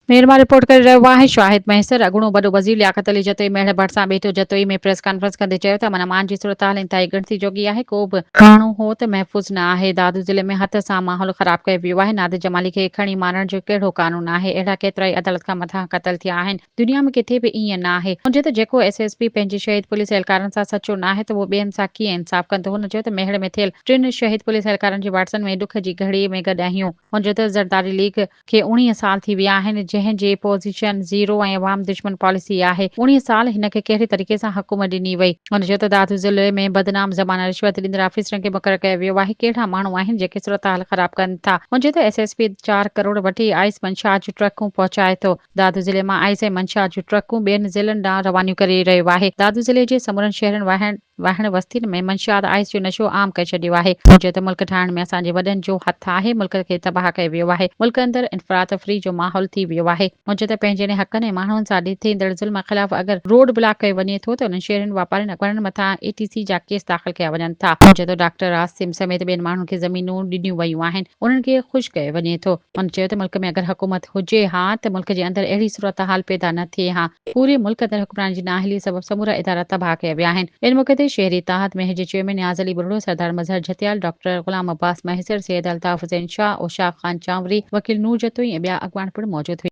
मेरमा report करे रहियो आहे शाहिद मैसर। अॻूणो वॾो वज़ीर लियाकत अली जतोई मेहर भरिसां ॿेठो जतोई में प्रेस कॉन्फ्रेंस कंदे चयो त मन मान जी सूरत हाल इंतहाई गिणती जोगी आहे। को बि माण्हू हो त महफ़ूज़ न आहे। दादू ज़िले में हथ सां माहौल ख़राब कयो वियो आहे। नादिर जमाली खे खणी मारण जो कहिड़ो कानून आहे? अहिड़ा केतिरा ई अदालत खां मथां क़तल थिया आहिनि। दुनिया में किथे बि ईअं न आहे। हुजे त जेको SSP पंहिंजे शहीद पुलिस एहलकारनि सां सचो न आहे त उहो ॿियनि सां कीअं इंसाफ़ कंदो? हुन चयो त मेहर में थियल 3 शहीद पुलिस एहलकारनि जी वाटसन में ॾुख जी घड़ीअ में गॾु आहियूं। हुजे त ज़रदारी लीग खे 19 साल थी विया आहिनि, जंहिंजे पोज़ीशन ज़ीरो ऐं अवाम दुश्मन पॉलिसी आहे। 19 साल हिन खे कहिड़े तरीक़े सां हुकूमत ॾिनी वई? हुन चयो त दादू ज़िले में बदनाम ज़माना रिश्वत ॾींदड़ ऑफिसरनि खे मुक़ररु कयो वियो आहे। कहिड़ा माण्हू आहिनि जेके सूरत हाल ख़राब कनि था? हुजे त SSP 4 करोड़ वठी आइस मंशा जूं ट्रकूं पहुचाए थो। दादू ज़िले मां आइस ऐं मंशा जूं ट्रकूं ॿियनि ज़िलनि ॾांहुं रवानियूं करे रहियो आहे। दादू ज़िले जे समूरनि शहरनि वाहण वस्तियुनि में मंशियात आइस जो नशो आम करे छॾियो आहे। हुजे त मुल्क ठाहिण में असांजे वॾनि जो हथु आहे। मुल्क खे तबाह कयो वियो आहे। मुल्क अंदरि इनफरातफ़री जो माहौल थी वियो आहे। हुजे त पंहिंजे हक़नि ऐं माण्हुनि सां थींदड़ ज़ुल्म ख़िलाफ़ अगरि रोड ब्लॉक कयो वञे थो त उन्हनि शहरनि वापारियुनि अख़बारनि मथां ATC जा केस दाख़िल कया वञनि था। हुजे त डॉक्टर आसिम समेत ॿियनि माण्हुनि खे ज़मीनूं ॾिनियूं वयूं आहिनि। उन्हनि खे ख़ुशि कयो वञे थो। हुन चयो त मुल्क में अगरि हुकूमत हुजे हा त मुल्क जे अंदरि अहिड़ी सूरत हाल पैदा न थिए हा। पूरे मुल्क अंदरि हुक्मरान जी नाअहली सबबि समूरा इदारा तबाह कया विया आहिनि। इन मौक़े ते शहरी इत्तेहाद महर जे चेयरमैन नियाज़ अली बुढ़ो, सरदार मज़हर झतियाल, डॉक्टर ग़ुलाम अब्बास महसर, सैयद अल्ताफ हुसैन शाह, ओशाक ख़ान चांवरी, वकील नूर जतोई ऐं ॿिया अॻवान पिणु मौजूदु हुआ।